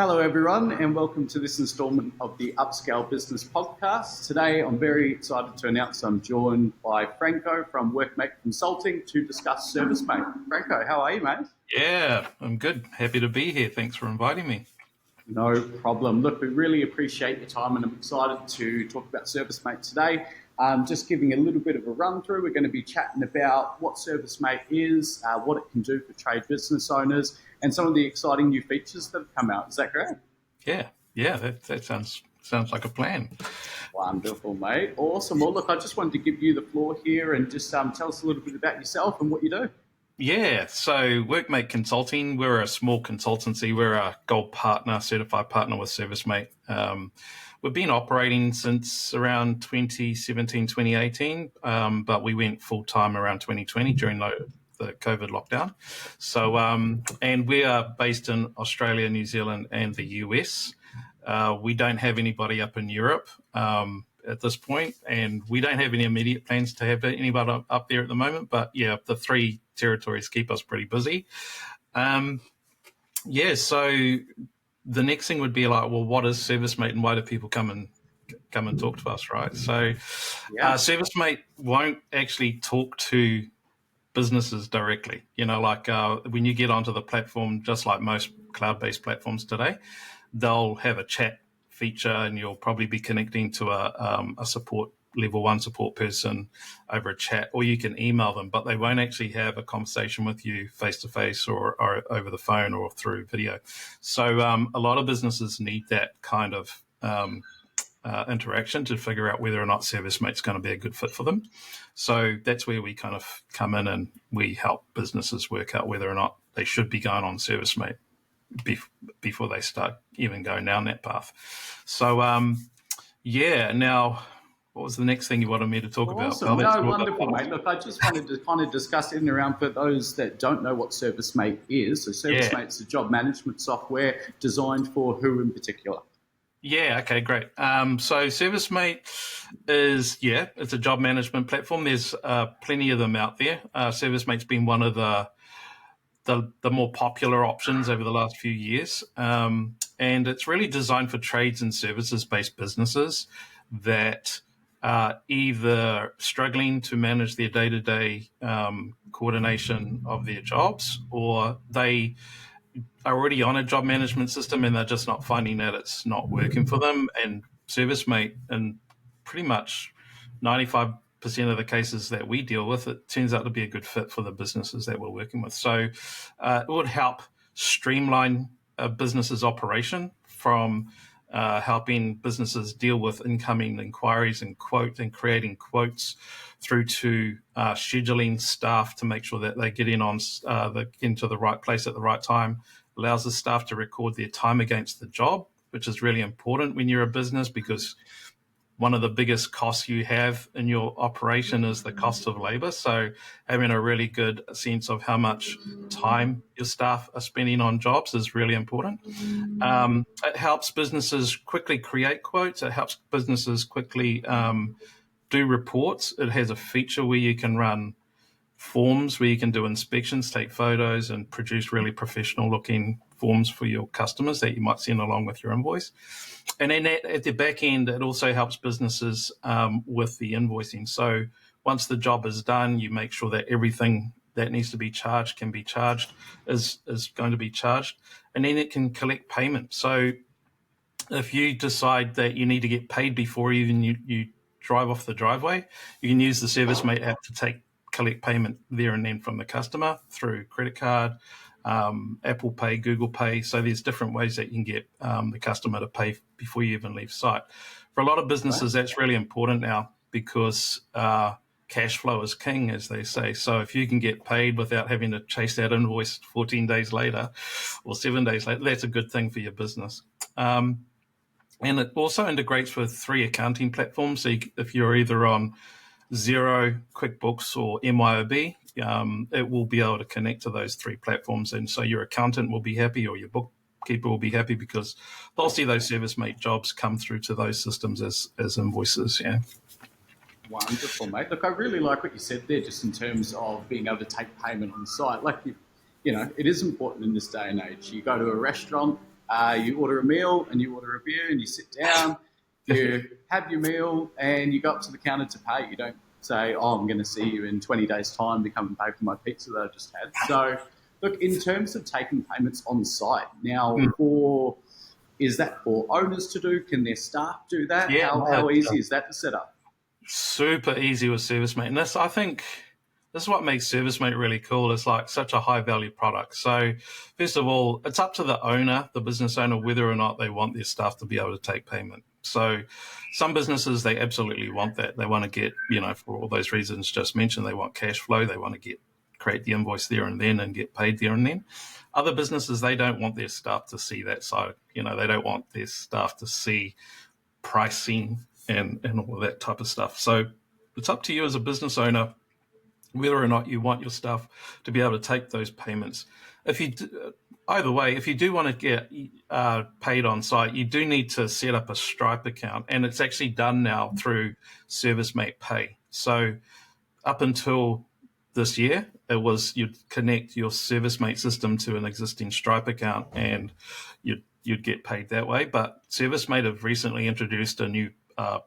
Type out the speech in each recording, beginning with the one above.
Hello, everyone, and welcome to this instalment of the Upscale Business Podcast. Today, I'm very excited to announce I'm joined by Franco from Workmate Consulting to discuss ServiceMate. Franco, how are you, mate? Yeah, I'm good. Happy to be here. Thanks for inviting me. No problem. Look, we really appreciate your time, and I'm excited to talk about ServiceMate today. Just giving a little bit of a run through, we're going to be chatting about what ServiceMate is, what it can do for trade business owners, and some of the exciting new features that have come out. Is that correct? Yeah, that sounds like a plan. Wonderful, mate. Awesome. Well, look, I just wanted to give you the floor here and just tell us a little bit about yourself and what you do. Yeah, so Workmate Consulting, we're a small consultancy. We're a gold partner, certified partner with ServiceMate. We've been operating since around 2017, 2018, but we went full-time around 2020 during the COVID lockdown. So, and we are based in Australia, New Zealand, and the US. We don't have anybody up in Europe at this point, and we don't have any immediate plans to have anybody up there at the moment. But yeah, the three territories keep us pretty busy. So the next thing would be like, well, what is ServiceMate, and why do people come and talk to us, right? So, ServiceMate won't actually talk to businesses directly. When you get onto the platform, just like most cloud-based platforms today, they'll have a chat feature, and you'll probably be connecting to a support level 1 support person over a chat, or you can email them, but they won't actually have a conversation with you face to face or over the phone or through video. So a lot of businesses need that kind of interaction to figure out whether or not ServiceMate's going to be a good fit for them. So that's where we kind of come in, and we help businesses work out whether or not they should be going on ServiceMate before they start even going down that path. So, now, what was the next thing you wanted me to talk about? Awesome. No, wonderful, mate. Look, I just wanted to kind of discuss in and around for those that don't know what ServiceMate is. So ServiceMate's a job management software designed for who in particular? Yeah, okay, great. So ServiceMate is, it's a job management platform. There's plenty of them out there. ServiceMate's been one of the more popular options over the last few years. And it's really designed for trades and services-based businesses that are either struggling to manage their day-to-day coordination of their jobs, or they are already on a job management system and they're just not finding that it's not working for them. And ServiceMate, in pretty much 95% of the cases that we deal with, it turns out to be a good fit for the businesses that we're working with. So it would help streamline a business's operation from helping businesses deal with incoming inquiries and creating quotes through to scheduling staff to make sure that they get into the right place at the right time, allows the staff to record their time against the job, which is really important when you're a business, because one of the biggest costs you have in your operation is the cost of labor. So having a really good sense of how much time your staff are spending on jobs is really important. It helps businesses quickly create quotes. It helps businesses quickly do reports. It has a feature where you can run forms, where you can do inspections, take photos, and produce really professional looking forms for your customers that you might send along with your invoice. And then at the back end, it also helps businesses with the invoicing. So once the job is done, you make sure that everything that needs to be charged can be charged, is going to be charged. And then it can collect payment. So if you decide that you need to get paid before even you drive off the driveway, you can use the ServiceMate app to collect payment there and then from the customer through credit card, Apple Pay, Google Pay. So there's different ways that you can get the customer to pay before you even leave site. For a lot of businesses, that's really important now, because cash flow is king, as they say. So if you can get paid without having to chase that invoice 14 days later or 7 days later, that's a good thing for your business. And it also integrates with 3 accounting platforms. So if you're either on Xero, QuickBooks, or MYOB, it will be able to connect to those 3 platforms. And so your accountant will be happy, or your bookkeeper will be happy, because they'll see those ServiceMate jobs come through to those systems as invoices. Yeah. Wonderful, mate. Look, I really like what you said there, just in terms of being able to take payment on site. Like, it is important in this day and age. You go to a restaurant, You order a meal and you order a beer and you sit down, you have your meal and you go up to the counter to pay. You don't say, oh, I'm going to see you in 20 days' time to come and pay for my pizza that I just had. So, look, in terms of taking payments on site, now is that for owners to do? Can their staff do that? Yeah, How easy is that to set up? super easy with ServiceMate. And this, I think, this is what makes ServiceMate really cool. It's like such a high value product. So first of all, it's up to the owner, the business owner, whether or not they want their staff to be able to take payment. So some businesses, they absolutely want that. They want to get, for all those reasons just mentioned, they want cash flow. They want to create the invoice there and then and get paid there and then. Other businesses, they don't want their staff to see that side. They don't want their staff to see pricing and all of that type of stuff. So it's up to you as a business owner whether or not you want your staff to be able to take those payments. Either way, if you do want to get paid on site, you do need to set up a Stripe account, and it's actually done now through ServiceMate Pay. So up until this year, it was you'd connect your ServiceMate system to an existing Stripe account, and you'd get paid that way. But ServiceMate have recently introduced a new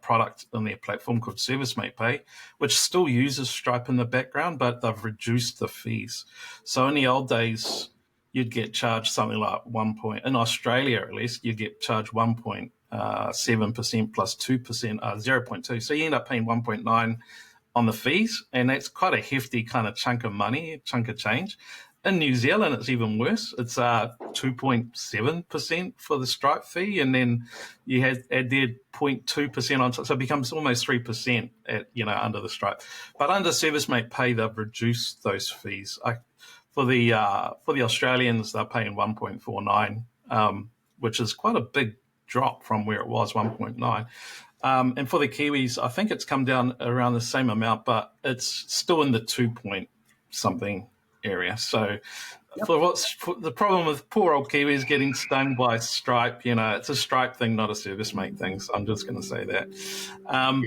product on their platform called ServiceMate Pay, which still uses Stripe in the background, but they've reduced the fees. So in the old days, you'd get charged something like in Australia at least, you'd get charged 1.7% plus 2%, 0.2. So you end up paying 1.9 on the fees, and that's quite a hefty kind of chunk of money, chunk of change. In New Zealand, it's even worse. It's 2.7% for the Stripe fee, and then you add their 0.2% on top, so it becomes almost 3% under the Stripe. But under ServiceMate Pay, they've reduced those fees. For the Australians, they're paying 1.49, which is quite a big drop from where it was 1.9. And for the Kiwis, I think it's come down around the same amount, but it's still in the 2 point something area. So for the problem with poor old Kiwis getting stung by Stripe, it's a Stripe thing, not a ServiceMate thing. So I'm just going to say that.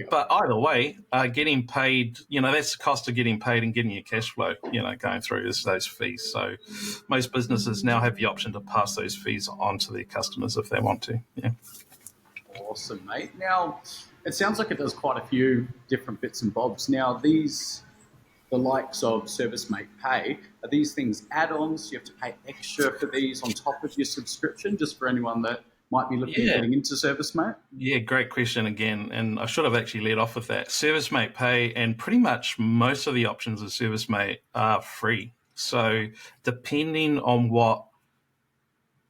But either way, getting paid, that's the cost of getting paid and getting your cash flow, going through is those fees. So most businesses now have the option to pass those fees on to their customers if they want to. Yeah. Awesome, mate. Now, it sounds like it does quite a few different bits and bobs. Now, the likes of ServiceMate Pay, are these things add-ons? Do you have to pay extra for these on top of your subscription, just for anyone that might be looking at getting into ServiceMate? Yeah, great question again. And I should have actually led off with that. ServiceMate Pay and pretty much most of the options of ServiceMate are free. So depending on what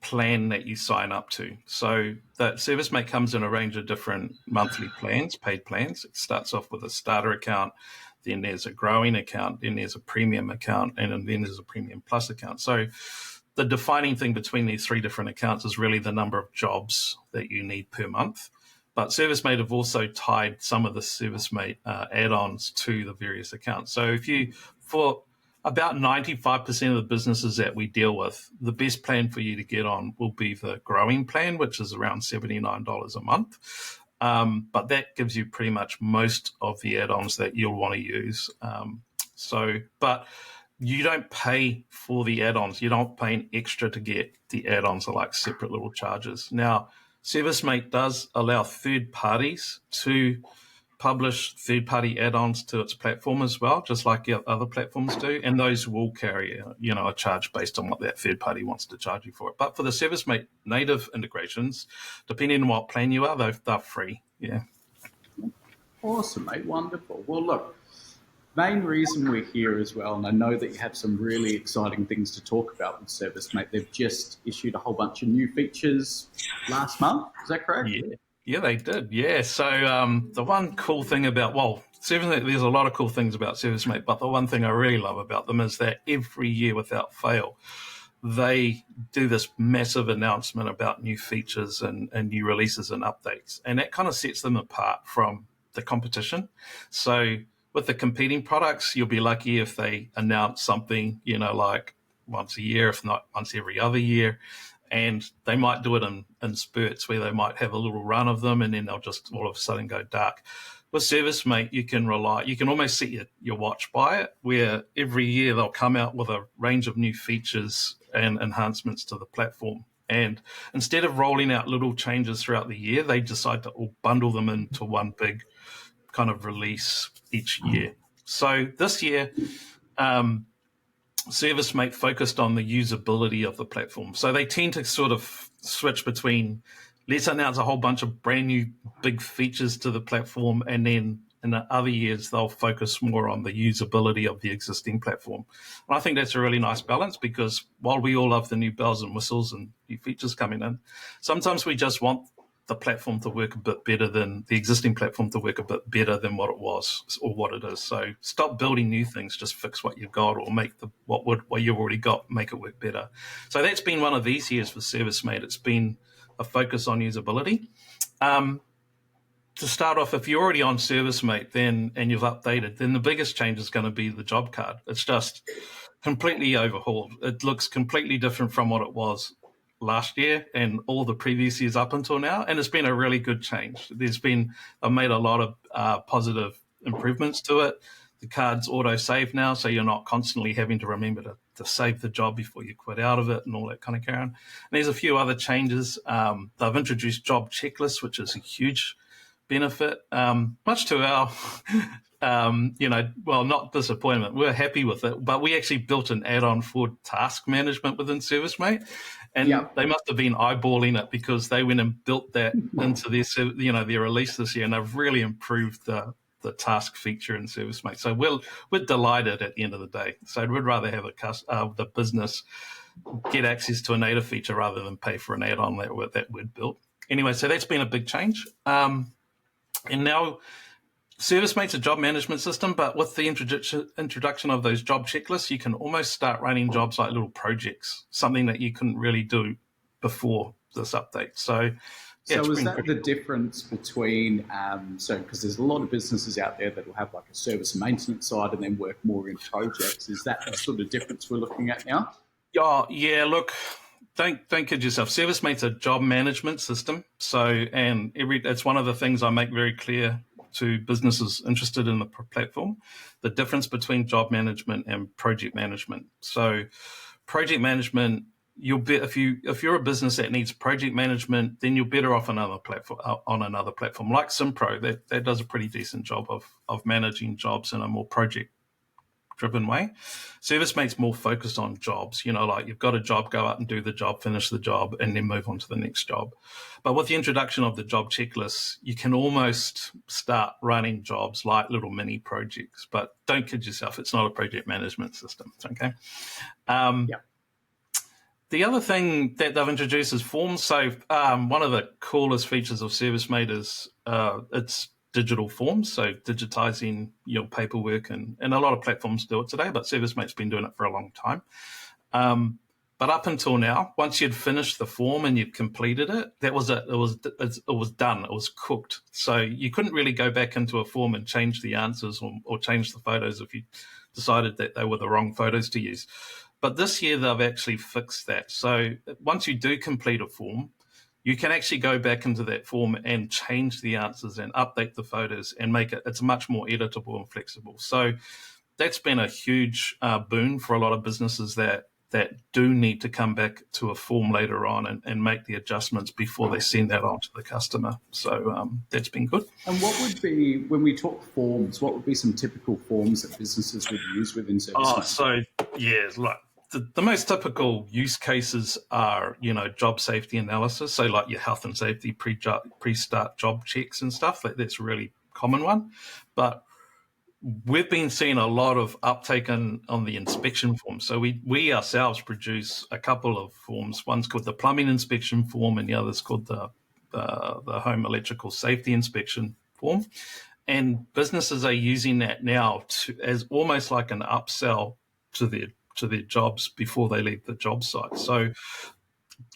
plan that you sign up to. So that ServiceMate comes in a range of different monthly plans, paid plans. It starts off with a starter account, then there's a growing account, then there's a premium account, and then there's a premium plus account. So the defining thing between these three different accounts is really the number of jobs that you need per month. But ServiceMate have also tied some of the ServiceMate add-ons to the various accounts. So for about 95% of the businesses that we deal with, the best plan for you to get on will be the growing plan, which is around $79 a month. But that gives you pretty much most of the add-ons that you'll want to use. But you don't pay for the add-ons. You don't pay an extra to get the add-ons, are like separate little charges. Now, ServiceMate does allow third parties to publish third-party add-ons to its platform as well, just like other platforms do, and those will carry a charge based on what that third party wants to charge you for it. But for the ServiceMate native integrations, depending on what plan you are, they're free. Yeah. Awesome, mate. Wonderful. Well, look, main reason we're here as well, and I know that you have some really exciting things to talk about with ServiceMate. They've just issued a whole bunch of new features last month. Is that correct? Yeah, they did. Yeah. So the one cool thing about, ServiceMate, there's a lot of cool things about ServiceMate, but the one thing I really love about them is that every year without fail, they do this massive announcement about new features and new releases and updates. And that kind of sets them apart from the competition. So with the competing products, you'll be lucky if they announce something, like once a year, if not once every other year. And they might do it in spurts where they might have a little run of them and then they'll just all of a sudden go dark. With ServiceMate, you can almost set your watch by it, where every year they'll come out with a range of new features and enhancements to the platform. And instead of rolling out little changes throughout the year, they decide to all bundle them into one big kind of release each year. So this year, ServiceMate focused on the usability of the platform. So they tend to sort of switch between, let's announce a whole bunch of brand new big features to the platform, and then in the other years, they'll focus more on the usability of the existing platform. And I think that's a really nice balance, because while we all love the new bells and whistles and new features coming in, sometimes we just want the platform to work a bit better than the existing platform, to work a bit better than what it was or what it is. So stop building new things, just fix what you've got, or make what you've already got, make it work better. So that's been one of these years for ServiceMate. It's been a focus on usability. To start off, if you're already on ServiceMate and you've updated, then the biggest change is going to be the job card. It's just completely overhauled. It looks completely different from what it was last year and all the previous years up until now, and it's been a really good change. I've made a lot of positive improvements to it. The card's auto-save now, so you're not constantly having to remember to save the job before you quit out of it and all that kind of carry on. And there's a few other changes. They've introduced job checklists, which is a huge benefit, much to our not disappointment. We're happy with it, but we actually built an add-on for task management within ServiceMate, and they must have been eyeballing it, because they went and built that into their release this year, and they've really improved the task feature in ServiceMate. So we're delighted at the end of the day. So we'd rather have the business get access to a native feature rather than pay for an add-on that we'd built. Anyway, so that's been a big change. And now ServiceMate's a job management system, but with the introduction of those job checklists, you can almost start running jobs like little projects, something that you couldn't really do before this update. So is that the difference between, because there's a lot of businesses out there that will have like a service maintenance side and then work more in projects. Is that the sort of difference we're looking at now? Yeah, look, don't kid yourself. ServiceMate's a job management system. So, it's one of the things I make very clear to businesses interested in the platform, the difference between job management and project management. So project management, if you're a business that needs project management, then you're better off on another platform like Simpro. That does a pretty decent job of managing jobs in a more project driven way. ServiceMate's more focused on jobs, like you've got a job, go out and do the job, finish the job, and then move on to the next job. But with the introduction of the job checklists, you can almost start running jobs like little mini projects. But don't kid yourself, it's not a project management system. Okay. The other thing that they've introduced is forms. So one of the coolest features of ServiceMate is it's digital forms, so digitizing your paperwork, and a lot of platforms do it today, but ServiceMate's been doing it for a long time. But up until now, once you'd finished the form and you'd completed it, that was it. It was done. It was cooked. So you couldn't really go back into a form and change the answers or change the photos if you decided that they were the wrong photos to use. But this year they've actually fixed that. So once you do complete a form, you can actually go back into that form and change the answers and update the photos and make it's much more editable and flexible. So that's been a huge boon for a lot of businesses that do need to come back to a form later on and make the adjustments before they send that on to the customer. So that's been good. And what would be, when we talk forms, what would be some typical forms that businesses would use within ServiceMate? Look, the most typical use cases are, job safety analysis. So like your health and safety pre-start job checks and stuff. That's a really common one. But we've been seeing a lot of uptake on the inspection form. So we ourselves produce a couple of forms. One's called the plumbing inspection form, and the other's called the home electrical safety inspection form. And businesses are using that now as almost like an upsell to their jobs before they leave the job site. So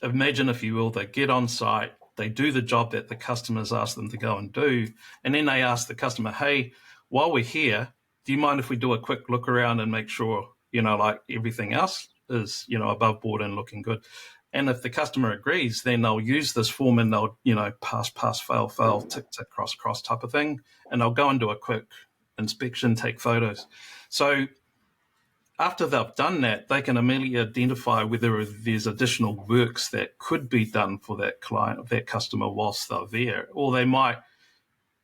imagine, if you will, they get on site, they do the job that the customers ask them to go and do, and then they ask the customer, hey, while we're here, do you mind if we do a quick look around and make sure, like everything else is, above board and looking good? And if the customer agrees, then they'll use this form and they'll, pass, fail, tick, cross type of thing. And they'll go and do a quick inspection, take photos. So after they've done that, they can immediately identify whether there's additional works that could be done for that client, that customer whilst they're there, or they might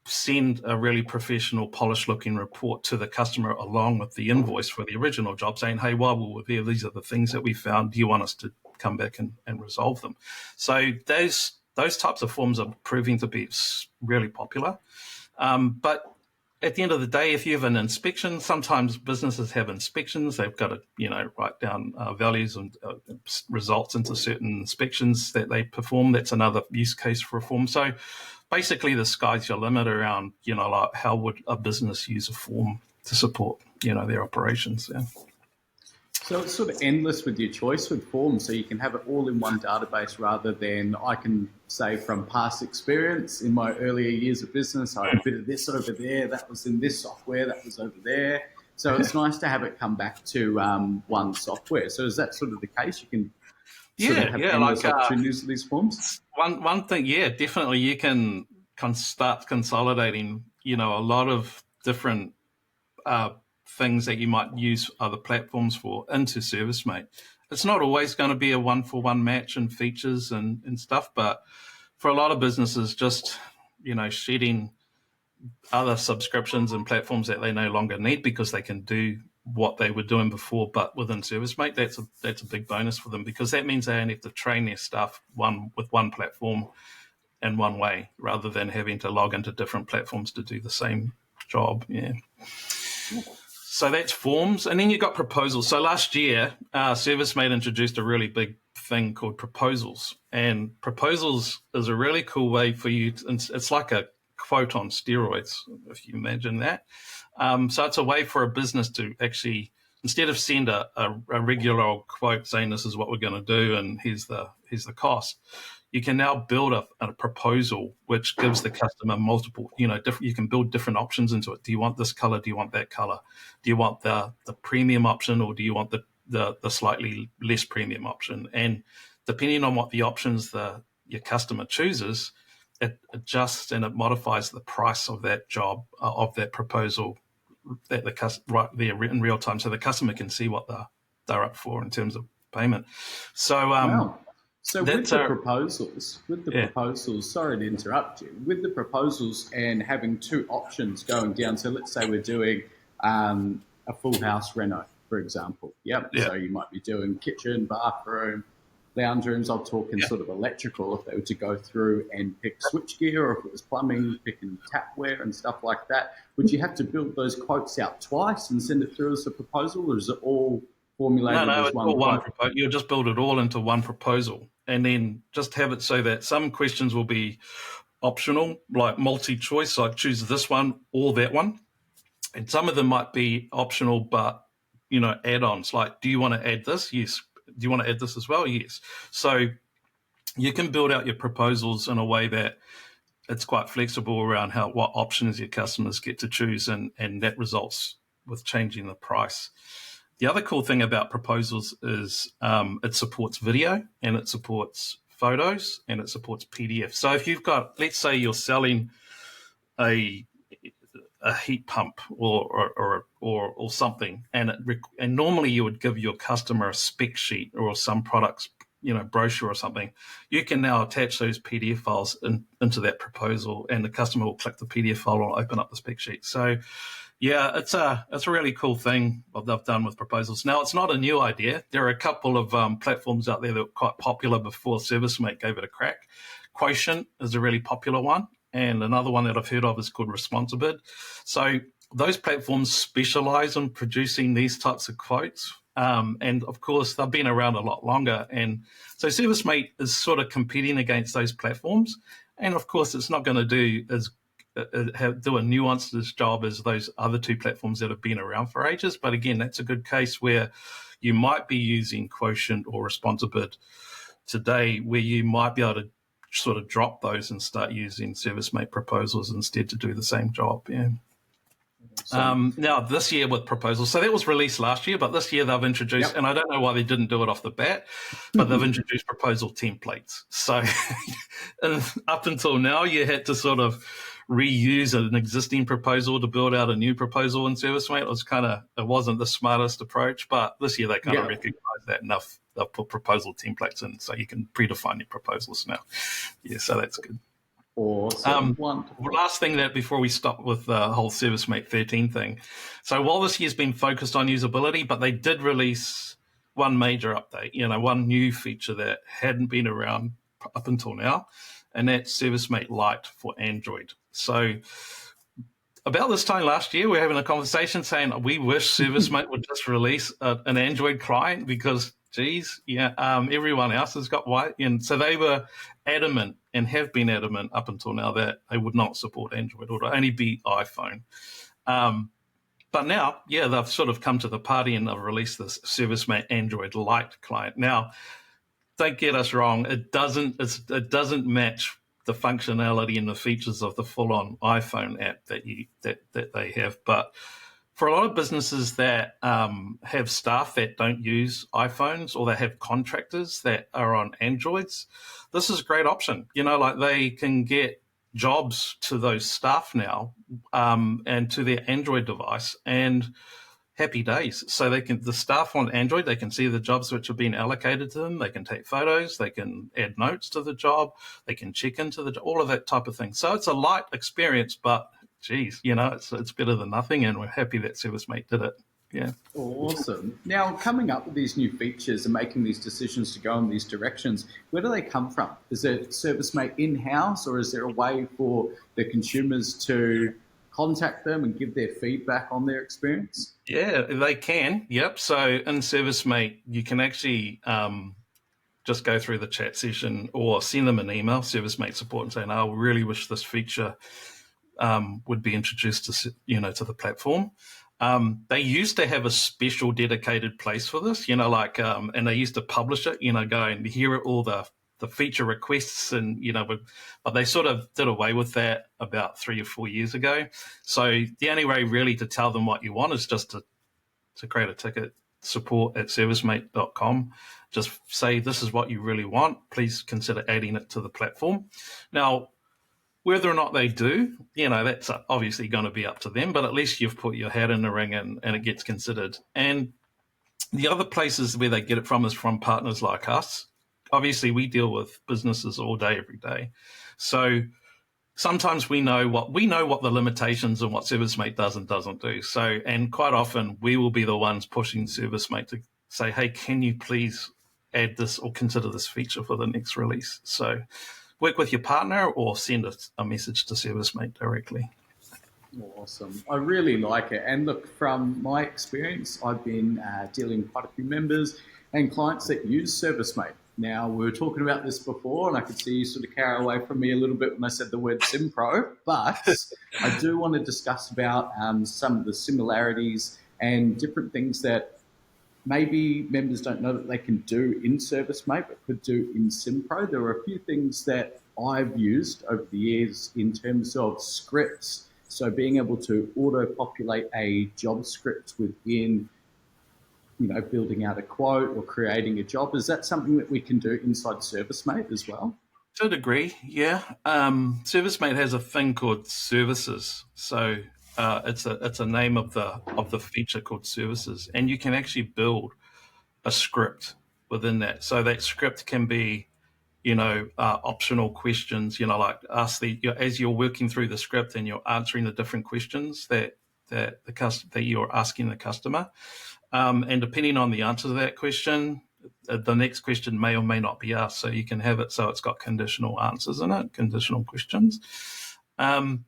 send a really professional, polished-looking report to the customer along with the invoice for the original job, saying, "Hey, while we were there, these are the things that we found. Do you want us to come back and resolve them?" So those types of forms are proving to be really popular. But at the end of the day, if you have an inspection, sometimes businesses have inspections. They've got to, write down values and results into certain inspections that they perform. That's another use case for a form. So basically, the sky's your limit around, like how would a business use a form to support, their operations. Yeah. So it's sort of endless with your choice with forms, so you can have it all in one database rather than, I can say from past experience in my earlier years of business, I had a bit of this over there, that was in this software, that was over there. So it's nice to have it come back to one software. So is that sort of the case? You can sort of have endless opportunities with these forms? One thing, yeah, definitely you can start consolidating, a lot of different things that you might use other platforms for into ServiceMate. It's not always going to be a one-for-one match in features and stuff, but for a lot of businesses, just, shedding other subscriptions and platforms that they no longer need because they can do what they were doing before, but within ServiceMate, that's a big bonus for them, because that means they only have to train their staff with one platform in one way, rather than having to log into different platforms to do the same job. Yeah. So that's forms. And then you've got proposals. So last year, ServiceMate introduced a really big thing called proposals. And proposals is a really cool way for you it's like a quote on steroids, if you imagine that. So it's a way for a business to actually, instead of send a regular old quote saying this is what we're going to do and here's the cost, you can now build a proposal which gives the customer multiple, you can build different options into it. Do you want this color? Do you want that color? Do you want the premium option, or do you want the slightly less premium option? And depending on what the options your customer chooses, it adjusts and it modifies the price of that job, of that proposal, that right there in real time, so the customer can see what they're up for in terms of payment. So wow. So with the proposals, sorry to interrupt you, with the proposals and having two options going down, so let's say we're doing a full house reno, for example. Yep. Yeah. So you might be doing kitchen, bathroom, lounge rooms. I'll talk in sort of electrical, if they were to go through and pick switchgear, or if it was plumbing, picking tapware and stuff like that. Would you have to build those quotes out twice and send it through as a proposal, or is it all formulated as one quote? You'll just build it all into one proposal, and then just have it so that some questions will be optional, like multi-choice, like choose this one or that one. And some of them might be optional, but, add-ons, like, do you want to add this? Yes. Do you want to add this as well? Yes. So you can build out your proposals in a way that it's quite flexible around what options your customers get to choose, and that results with changing the price. The other cool thing about proposals is it supports video, and it supports photos, and it supports PDF. So if you've got, let's say you're selling a heat pump or something, and normally you would give your customer a spec sheet or some products, brochure or something. You can now attach those PDF files into that proposal, and the customer will click the PDF file and open up the spec sheet. So yeah, it's a really cool thing what they've done with proposals. Now, it's not a new idea. There are a couple of platforms out there that were quite popular before ServiceMate gave it a crack. Quotient is a really popular one, and another one that I've heard of is called Responsibid. So those platforms specialize in producing these types of quotes. And of course, they've been around a lot longer. And so ServiceMate is sort of competing against those platforms. And of course, it's not going to do a nuanced job as those other two platforms that have been around for ages. But again, that's a good case where you might be using Quotient or Responsibid today, where you might be able to sort of drop those and start using ServiceMate proposals instead to do the same job. Yeah. Now, this year with proposals, so that was released last year, but this year they've introduced, and I don't know why they didn't do it off the bat, but they've introduced proposal templates. So up until now, you had to sort of reuse an existing proposal to build out a new proposal in ServiceMate. It wasn't the smartest approach, but this year they kind of recognise that enough. They've put proposal templates in, so you can predefine your proposals now. Yeah, so that's good. Awesome. Wonderful. Last thing that before we stop with the whole ServiceMate 13 thing. So while this year's been focused on usability, but they did release one major update, one new feature that hadn't been around up until now, and that's ServiceMate Lite for Android. So about this time last year, we were having a conversation saying we wish ServiceMate would just release an Android client because, everyone else has got white. And so they were adamant and have been adamant up until now that they would not support Android. It would only be iPhone. But now, they've sort of come to the party and they've released this ServiceMate Android Lite client. Now, don't get us wrong, it doesn't match the functionality and the features of the full-on iPhone app that they have. But for a lot of businesses that have staff that don't use iPhones or they have contractors that are on Androids, this is a great option. They can get jobs to those staff now and to their Android device, and happy days. So the staff on Android, they can see the jobs which have been allocated to them. They can take photos, they can add notes to the job, they can check into all of that type of thing. So it's a light experience, but it's better than nothing, and we're happy that ServiceMate did it. Yeah. Awesome. Now, coming up with these new features and making these decisions to go in these directions, where do they come from? Is it ServiceMate in-house, or is there a way for the consumers to contact them and give their feedback on their experience? Yeah, they can. Yep. So in ServiceMate, you can actually just go through the chat session or send them an email, ServiceMate support, and say, "No, I really wish this feature would be introduced to the platform." They used to have a special dedicated place for this, and they used to publish it, go and hear all the feature requests, and but they sort of did away with that about 3 or 4 years ago. So the only way really to tell them what you want is just to create a ticket, support@servicemate.com. Just say, this is what you really want. Please consider adding it to the platform. Now, whether or not they do, that's obviously going to be up to them, but at least you've put your hat in the ring and it gets considered. And the other places where they get it from is from partners like us. Obviously, we deal with businesses all day, every day. So sometimes we know what the limitations and what ServiceMate does and doesn't do. So, and quite often we will be the ones pushing ServiceMate to say, hey, can you please add this or consider this feature for the next release? So work with your partner or send a message to ServiceMate directly. Awesome. I really like it. And look, from my experience, I've been dealing with quite a few members and clients that use ServiceMate. Now, we were talking about this before, and I could see you sort of carry away from me a little bit when I said the word SimPro, but I do want to discuss about some of the similarities and different things that maybe members don't know that they can do in ServiceMate, but could do in SimPro. There are a few things that I've used over the years in terms of scripts. So being able to auto-populate a job script within, building out a quote or creating a job. Is that something that we can do inside ServiceMate as well? To a degree, yeah. ServiceMate has a thing called services. So it's a name of the feature called services, and you can actually build a script within that. So that script can be, optional questions. Like as you're working through the script and you're answering the different questions that you're asking the customer, and depending on the answer to that question, the next question may or may not be asked. So you can have it so it's got conditional answers in it, conditional questions, and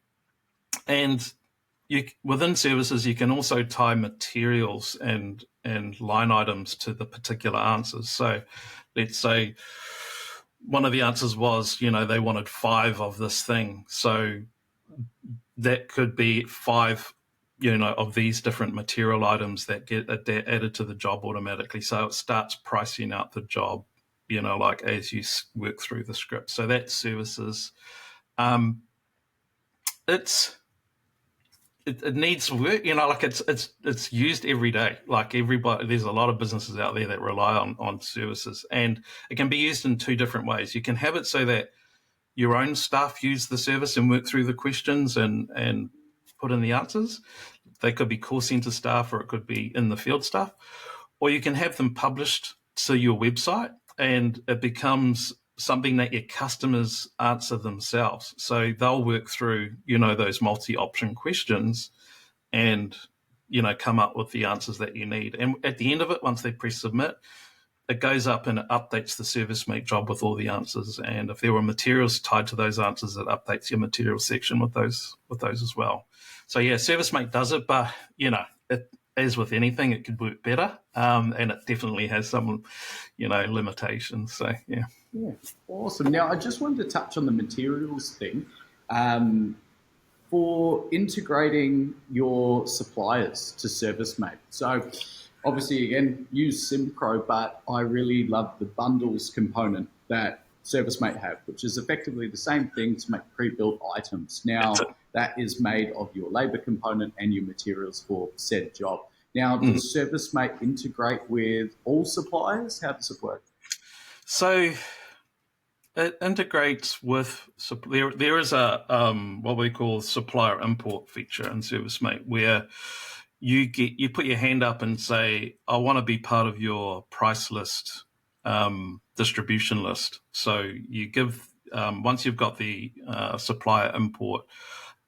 within services, you can also tie materials and line items to the particular answers. So let's say one of the answers was, they wanted 5 of this thing. So that could be 5, of these different material items that get added to the job automatically. So it starts pricing out the job, like as you work through the script. So that's services. It needs work, it's used every day. Like everybody, there's a lot of businesses out there that rely on services, and it can be used in 2 different ways. You can have it so that your own staff use the service and work through the questions and put in the answers. They could be call center staff, or it could be in the field staff, or you can have them published to your website, and it becomes something that your customers answer themselves. So they'll work through, those multi-option questions and, come up with the answers that you need. And at the end of it, once they press submit, it goes up and it updates the ServiceMate job with all the answers. And if there were materials tied to those answers, it updates your materials section with those as well. So yeah, ServiceMate does it, but as with anything, it could work better, and it definitely has some, limitations. So yeah. Yeah, awesome. Now, I just wanted to touch on the materials thing. For integrating your suppliers to ServiceMate. So obviously, again, use SimPro, but I really love the bundles component that ServiceMate have, which is effectively the same thing to make pre-built items. Now, that is made of your labor component and your materials for said job. Now, does ServiceMate integrate with all suppliers? How does it work? So it integrates with, there is a what we call supplier import feature in ServiceMate, where you put your hand up and say, I want to be part of your price list, distribution list. So you give, once you've got the supplier import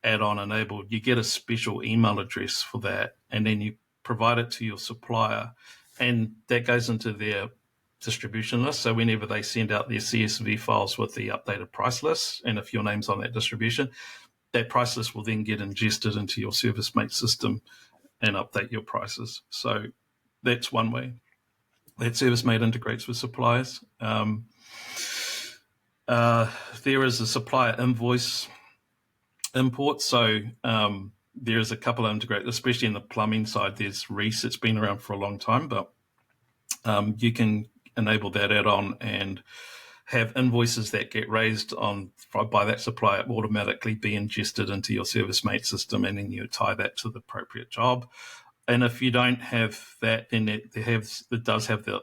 add-on enabled, you get a special email address for that, and then you provide it to your supplier, and that goes into their distribution list. So whenever they send out their CSV files with the updated price list, and if your name's on that distribution, that price list will then get ingested into your ServiceMate system and update your prices. So that's one way that ServiceMate integrates with suppliers. There is a supplier invoice import. So there's a couple of integrated, especially in the plumbing side. There's Reese. It's been around for a long time, but you can enable that add-on and have invoices that get raised by that supplier automatically be ingested into your ServiceMate system, and then you tie that to the appropriate job. And if you don't have that, then it does have the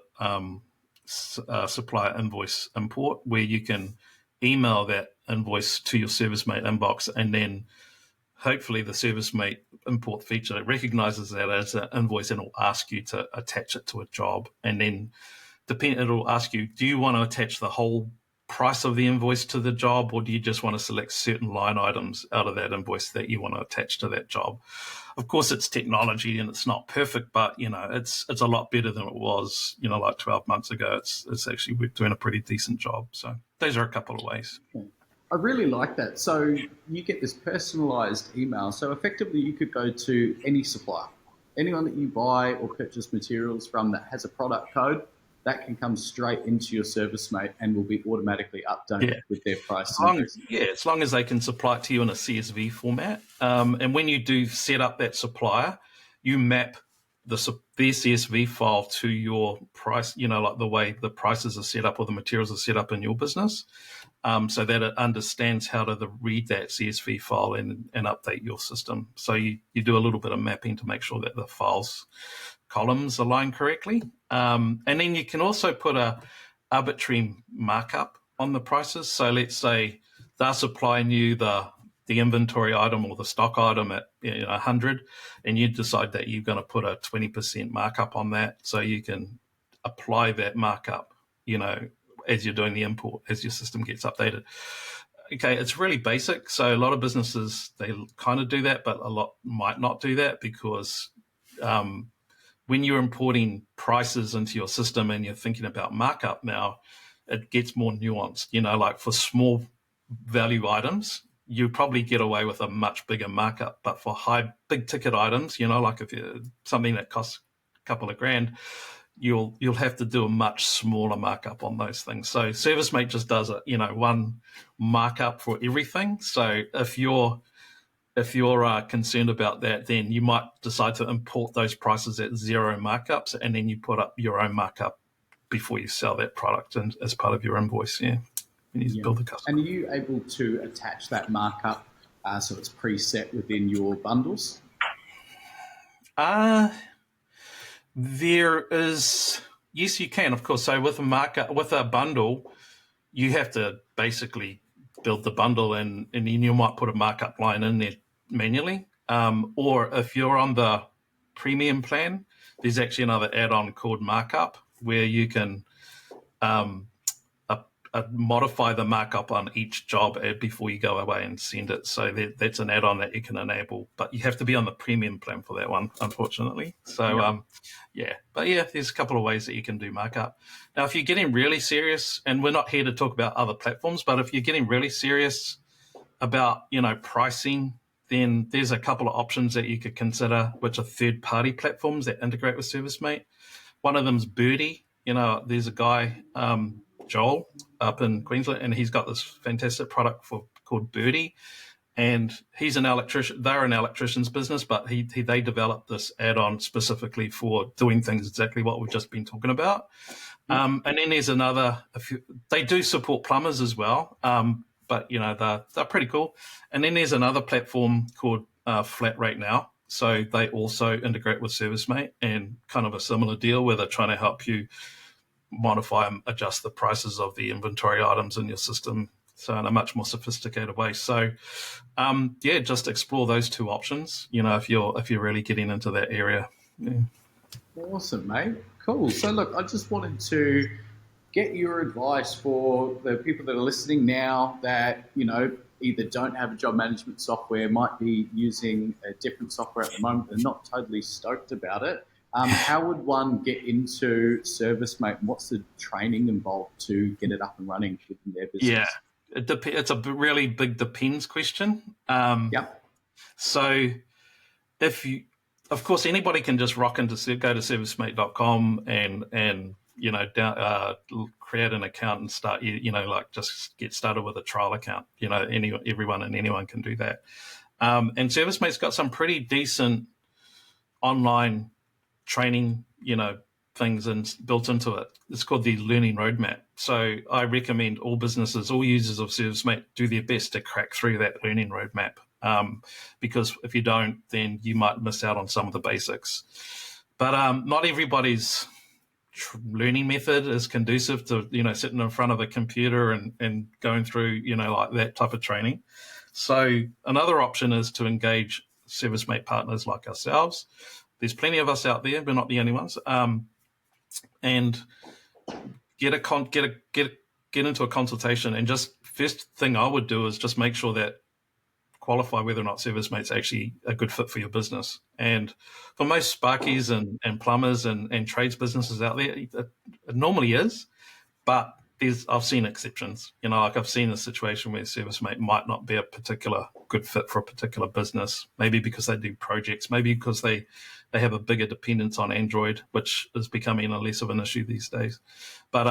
supplier invoice import, where you can email that invoice to your ServiceMate inbox, and then hopefully the ServiceMate import feature recognizes that as an invoice and will ask you to attach it to a job. And then it'll ask you, do you want to attach the whole price of the invoice to the job, or do you just want to select certain line items out of that invoice that you want to attach to that job? Of course, it's technology and it's not perfect, but it's a lot better than it was, like 12 months ago. It's actually, we're doing a pretty decent job. So those are a couple of ways. I really like that. So you get this personalized email. So effectively, you could go to any supplier, anyone that you buy or purchase materials from that has a product code, that can come straight into your ServiceMate and will be automatically updated with their price. As long as they can supply it to you in a CSV format. And when you do set up that supplier, you map their CSV file to your price, like the way the prices are set up or the materials are set up in your business, so that it understands how to read that CSV file and update your system. So you do a little bit of mapping to make sure that the files columns align correctly. And then you can also put a arbitrary markup on the prices. So let's say they're supplying you the inventory item or the stock item at 100, and you decide that you're going to put a 20% markup on that. So you can apply that markup, as you're doing the import, as your system gets updated. Okay, it's really basic. So a lot of businesses, they kind of do that, but a lot might not do that, because when you're importing prices into your system and you're thinking about markup now, it gets more nuanced. Like for small value items, you probably get away with a much bigger markup. But for big ticket items, like if you're something that costs a couple of grand, you'll have to do a much smaller markup on those things. So ServiceMate just does one markup for everything. So if you're concerned about that, then you might decide to import those prices at zero markups, and then you put up your own markup before you sell that product and as part of your invoice. Yeah, you need to build the customer. And are you able to attach that markup so it's preset within your bundles? There is, yes, you can, of course. So with a bundle, you have to basically build the bundle, and then you might put a markup line in there manually. Or if you're on the premium plan, there's actually another add-on called Markup where you can modify the markup on each job before you go away and send it. So that's an add-on that you can enable, but you have to be on the premium plan for that one, unfortunately. So but there's a couple of ways that you can do markup. Now, if you're getting really serious, and we're not here to talk about other platforms, but if you're getting really serious about, pricing, then there's a couple of options that you could consider, which are third-party platforms that integrate with ServiceMate. One of them's Birdie. There's a guy, Joel, up in Queensland, and he's got this fantastic product called Birdie, and he's an electrician. They're an electrician's business, but they developed this add-on specifically for doing things exactly what we've just been talking about. And then there's they do support plumbers as well, but they're pretty cool. And then there's another platform called Flat Rate Now. So they also integrate with ServiceMate, and kind of a similar deal where they're trying to help you modify and adjust the prices of the inventory items in your system, so in a much more sophisticated way. So, just explore those two options. If you're really getting into that area. Yeah. Awesome, mate. Cool. So, look, I just wanted to get your advice for the people that are listening now that either don't have a job management software, might be using a different software at the moment, they're not totally stoked about it. How would one get into ServiceMate? What's the training involved to get it up and running within their business? Yeah, it's a really big depends question. So of course, anybody can just go to servicemate.com and create an account and start, just get started with a trial account. Everyone and anyone can do that. And ServiceMate's got some pretty decent online training, things built into it. It's called the Learning Roadmap. So I recommend all businesses, all users of ServiceMate do their best to crack through that Learning Roadmap. Because if you don't, then you might miss out on some of the basics. But not everybody's learning method is conducive to, sitting in front of a computer and going through, like that type of training. So another option is to engage ServiceMate partners like ourselves. There's plenty of us out there. We're not the only ones. And get into a consultation. And just first thing I would do is just make sure that qualify whether or not ServiceMate's actually a good fit for your business. And for most sparkies and plumbers and trades businesses out there, it normally is. But I've seen exceptions. I've seen a situation where ServiceMate might not be a particular good fit for a particular business, maybe because they do projects, maybe because they have a bigger dependence on Android, which is becoming a less of an issue these days. But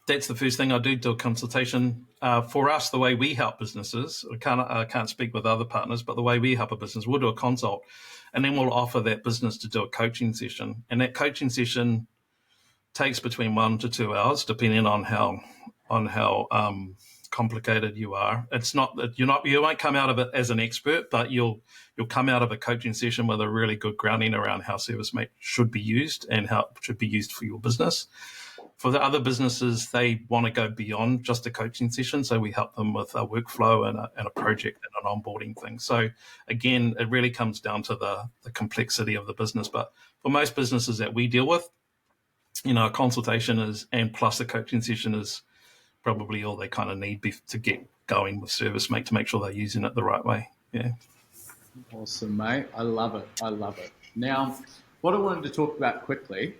that's the first thing I do a consultation. For us, the way we help businesses, I can't speak with other partners, but the way we help a business, we'll do a consult, and then we'll offer that business to do a coaching session. And that coaching session takes between 1 to 2 hours, depending on how complicated you are. It's not that you won't come out of it as an expert, but you'll come out of a coaching session with a really good grounding around how ServiceMate should be used and how it should be used for your business. For the other businesses, they want to go beyond just a coaching session, so we help them with a workflow and a project and an onboarding thing. So again, it really comes down to the complexity of the business. But for most businesses that we deal with, a consultation and plus a coaching session is probably all they kind of need to get going with ServiceMate to make sure they're using it the right way. Yeah. Awesome, mate. I love it. Now, what I wanted to talk about quickly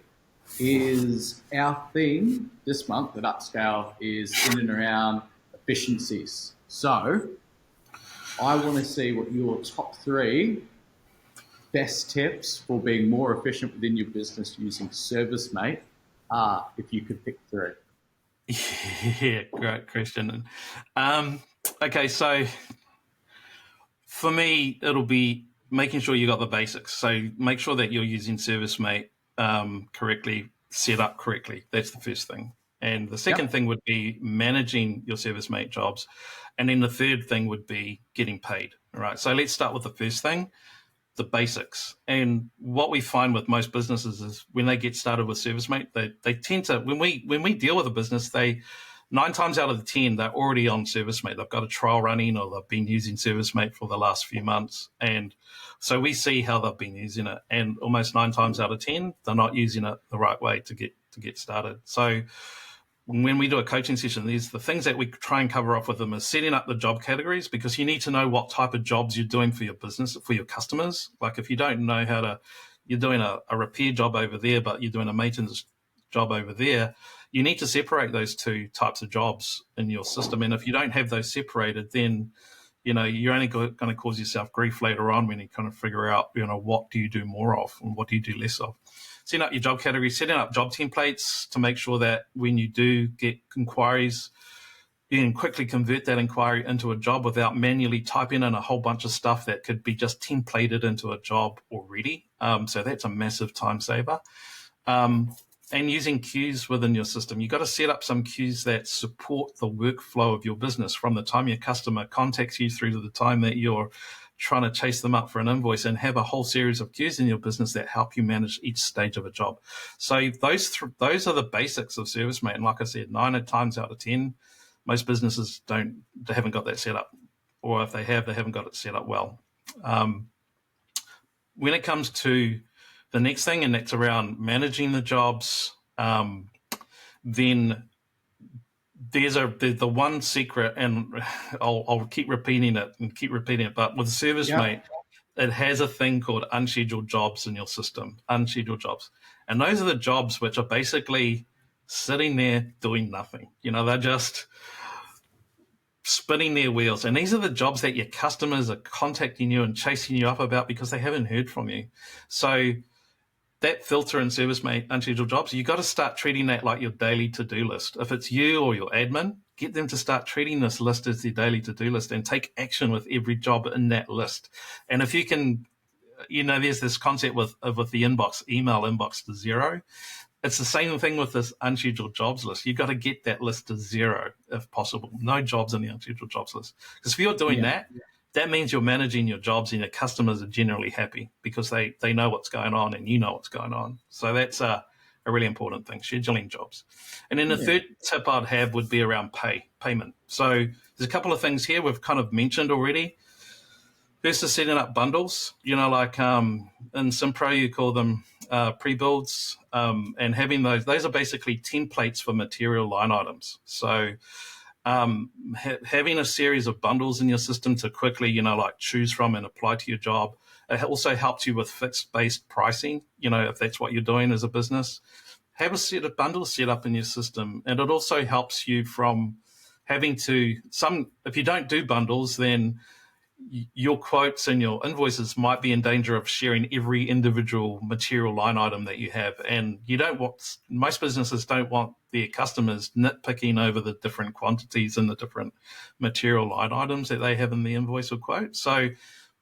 is our theme this month at Upscale is in and around efficiencies. So I want to see what your top 3 best tips for being more efficient within your business using ServiceMate are, if you could pick 3. Yeah, great question. Okay, so for me, it'll be making sure you got the basics. So make sure that you're using ServiceMate correctly, set up correctly. That's the first thing. And the second thing would be managing your ServiceMate jobs. And then the third thing would be getting paid. All right. So let's start with the first thing, the basics. And what we find with most businesses is when they get started with ServiceMate, they tend to, when we deal with a business, they 9 times out of the 10, they're already on ServiceMate. They've got a trial running or they've been using ServiceMate for the last few months. And so we see how they've been using it. And almost 9 times out of 10, they're not using it the right way to get started. So when we do a coaching session, the things that we try and cover off with them is setting up the job categories, because you need to know what type of jobs you're doing for your business, for your customers. Like if you don't know you're doing a repair job over there, but you're doing a maintenance job over there, you need to separate those two types of jobs in your system. And if you don't have those separated, then you're only going to cause yourself grief later on when you kind of figure out, what do you do more of and what do you do less of. Setting up your job categories, setting up job templates to make sure that when you do get inquiries, you can quickly convert that inquiry into a job without manually typing in a whole bunch of stuff that could be just templated into a job already. So that's a massive time saver. And using queues within your system. You've got to set up some queues that support the workflow of your business from the time your customer contacts you through to the time that you're trying to chase them up for an invoice, and have a whole series of queues in your business that help you manage each stage of a job. So those are the basics of ServiceMate. And like I said, 9 times out of 10, most businesses they haven't got that set up, or if they haven't got it set up well. When it comes to the next thing, and that's around managing the jobs, then there's the one secret, and I'll keep repeating it, but with ServiceMate, it has a thing called unscheduled jobs in your system, unscheduled jobs. And those are the jobs which are basically sitting there doing nothing. They're just spinning their wheels. And these are the jobs that your customers are contacting you and chasing you up about because they haven't heard from you. So that filter in ServiceMate unscheduled jobs, you got to start treating that like your daily to-do list. If it's you or your admin, get them to start treating this list as their daily to-do list and take action with every job in that list. And if you can, there's this concept with the email inbox to zero. It's the same thing with this unscheduled jobs list. You've got to get that list to zero if possible. No jobs in the unscheduled jobs list. Because if you're doing that means you're managing your jobs and your customers are generally happy because they know what's going on and you know what's going on. So that's a really important thing, scheduling jobs. And then the third tip I'd have would be around payment. So there's a couple of things here we've kind of mentioned already. First is setting up bundles, like in Simpro, you call them pre-builds, and having those are basically templates for material line items. So having a series of bundles in your system to quickly, choose from and apply to your job. It also helps you with fixed-based pricing, if that's what you're doing as a business. Have a set of bundles set up in your system, and it also helps you from having to if you don't do bundles, then your quotes and your invoices might be in danger of sharing every individual material line item that you have. And most businesses don't want their customers nitpicking over the different quantities and the different material line items that they have in the invoice or quote. So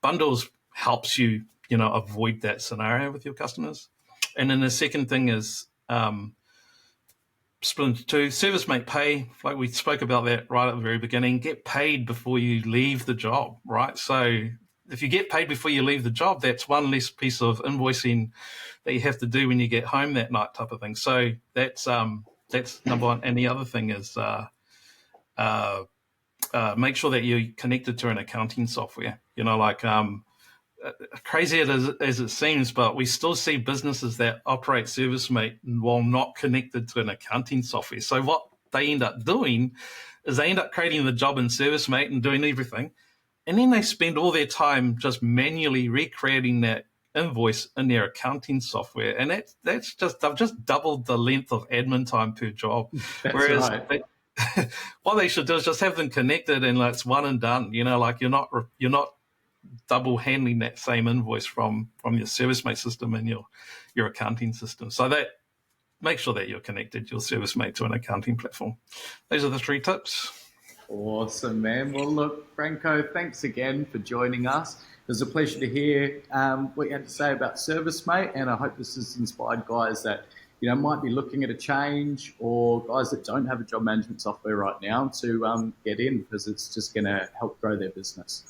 bundles helps you, avoid that scenario with your customers. And then the second thing is, split into two. ServiceMate Pay, like we spoke about that right at the very beginning. Get paid before you leave the job, right? So if you get paid before you leave the job, that's one less piece of invoicing that you have to do when you get home that night, type of thing. So that's number one. And the other thing is make sure that you're connected to an accounting software. Crazy as it seems, but we still see businesses that operate ServiceMate while not connected to an accounting software. So what they end up doing is they end up creating the job in ServiceMate and doing everything, and then they spend all their time just manually recreating that invoice in their accounting software, and they've just doubled the length of admin time per job. That's Whereas right. what they should do is just have them connected, and it's one and done. You're not double handling that same invoice from your ServiceMate system and your accounting system. So that make sure that you're connected your ServiceMate to an accounting platform. Those are the 3 tips. Awesome, man. Well, look, Franco, thanks again for joining us. It was a pleasure to hear what you had to say about ServiceMate, and I hope this has inspired guys that might be looking at a change, or guys that don't have a job management software right now to get in, because it's just going to help grow their business.